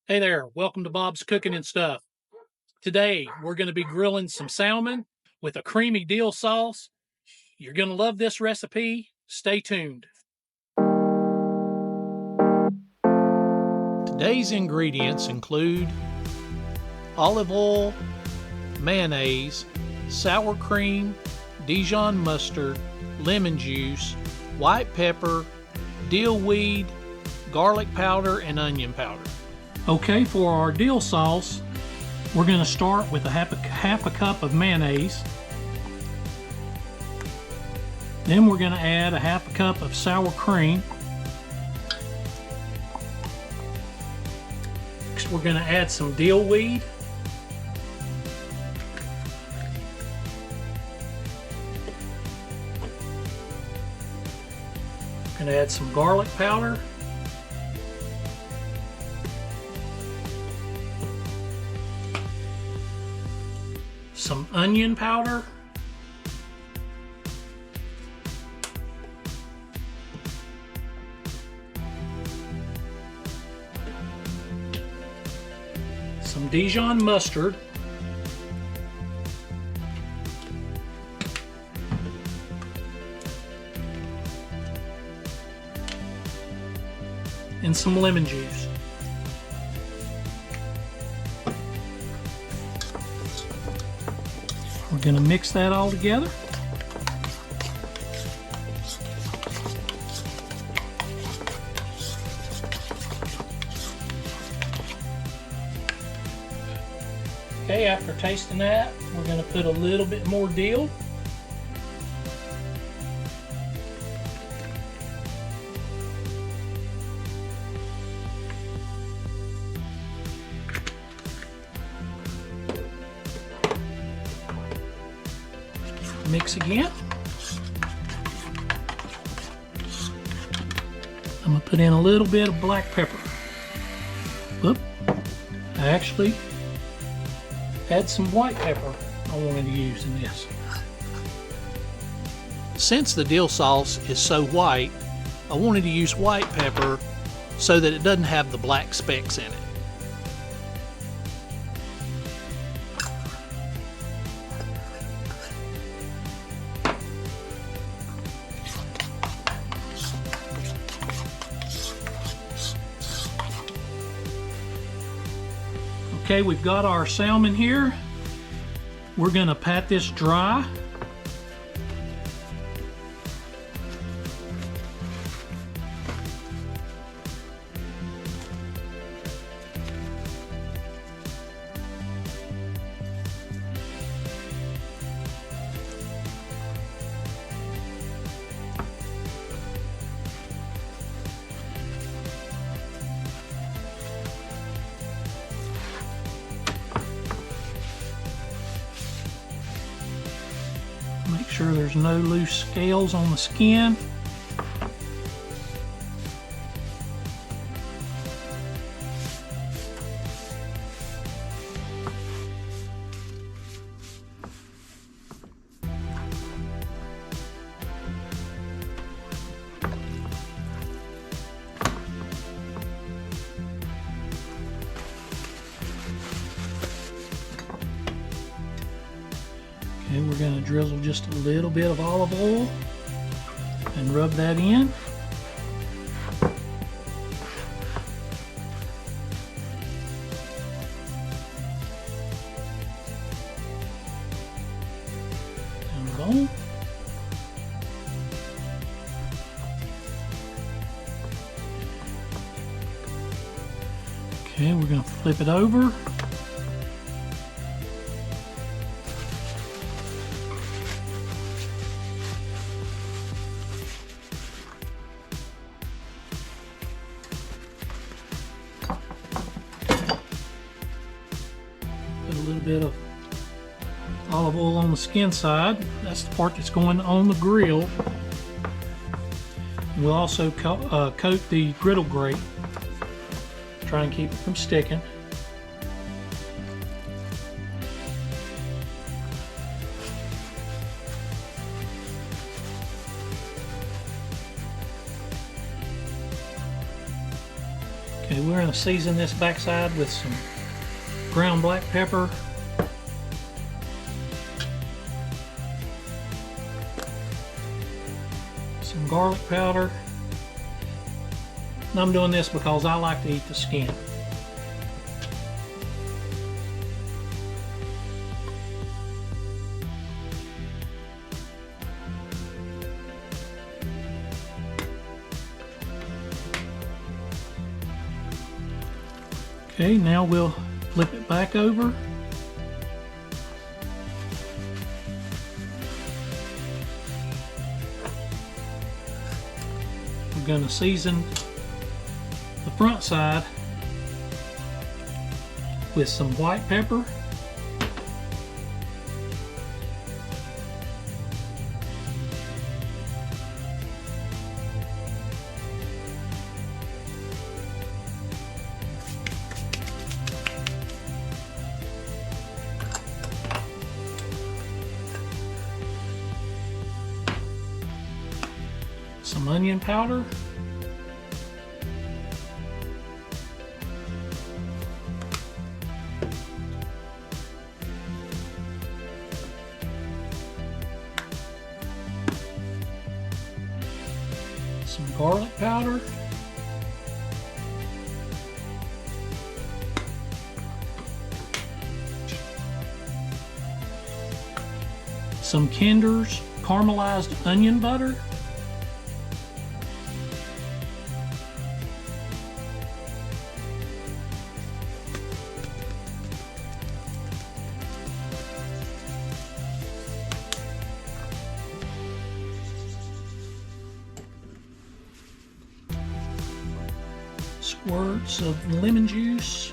Hey there, welcome to Bob's Cooking and Stuff. Today we're going to be grilling some salmon with a creamy dill sauce. You're going to love this recipe. Stay tuned. Today's ingredients include olive oil, mayonnaise, sour cream, Dijon mustard, lemon juice, white pepper, dill weed, garlic powder, and onion powder. Okay, for our dill sauce, we're going to start with half a cup of mayonnaise. Then we're going to add a half a cup of sour cream. Next, we're going to add some dill weed. We're going to add some garlic powder. Some onion powder, some Dijon mustard, and some lemon juice. We're going to mix that all together. Okay, after tasting that, we're going to put a little bit more dill. Mix again. I'm going to put in a little bit of black pepper. Oop. I actually had some white pepper I wanted to use in this. Since the dill sauce is so white, I wanted to use white pepper so that it doesn't have the black specks in it. Okay, we've got our salmon here. We're going to pat this dry. Make sure there's no loose scales on the skin. Okay, we're going to drizzle just a little bit of olive oil and rub that in. And boom. Okay, we're going to flip it over. Put a little bit of olive oil on the skin side. That's the part that's going on the grill. We'll also coat the griddle grate. Try and keep it from sticking. Okay, we'll we're going to season this backside with some ground black pepper, some garlic powder. And I'm doing this because I like to eat the skin. Okay, now we'll flip it back over. We're going to season the front side with some white pepper, some onion powder, some garlic powder, some Kinder's caramelized onion butter, squirts of lemon juice,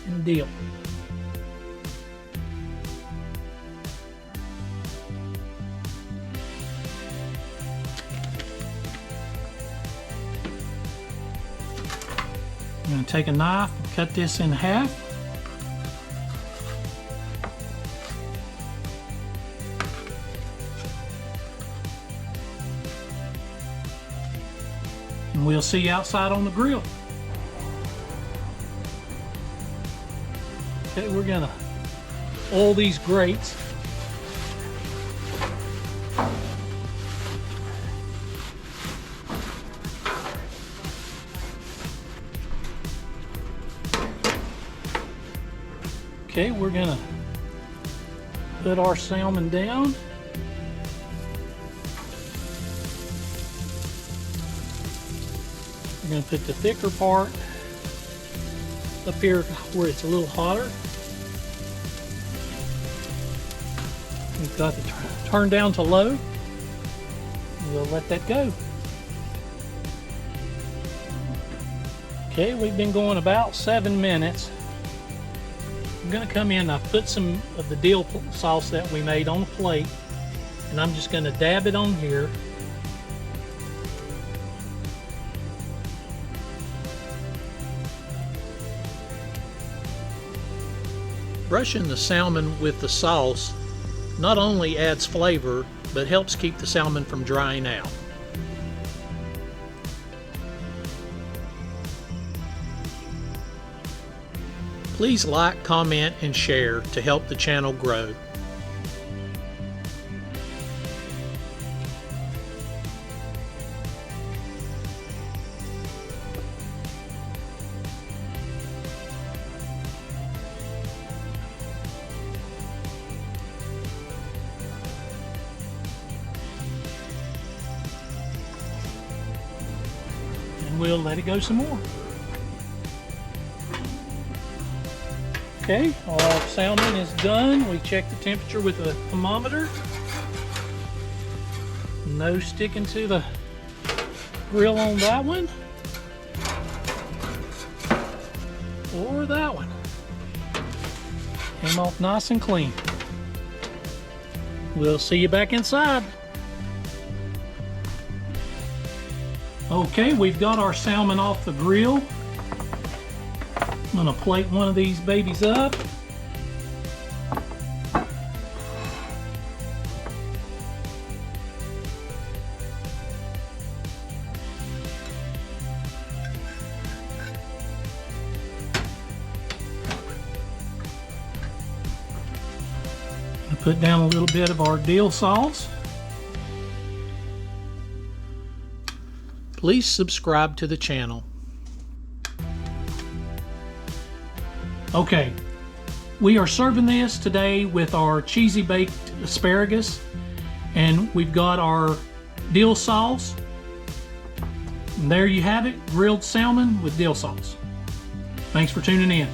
and dill. I'm going to take a knife and cut this in half. And we'll see you outside on the grill. Okay, we're gonna oil these grates. Okay, we're gonna put our salmon down. We're going to put the thicker part up here where it's a little hotter. We've got to turn down to low. We'll let that go. Okay, we've been going about 7 minutes. I'm going to come in, I've put some of the dill sauce that we made on a plate, and I'm just going to dab it on here. Brushing the salmon with the sauce not only adds flavor, but helps keep the salmon from drying out. Please like, comment, and share to help the channel grow. We'll let it go some more. Okay, our salmon is done. We checked the temperature with a thermometer. No sticking to the grill on that one or that one. Came off nice and clean. We'll see you back inside. Okay, we've got our salmon off the grill. I'm gonna plate one of these babies up. put down a little bit of our dill sauce. Please subscribe to the channel. Okay, we are serving this today with our cheesy baked asparagus, and we've got our dill sauce. And there you have it, grilled salmon with dill sauce. Thanks for tuning in.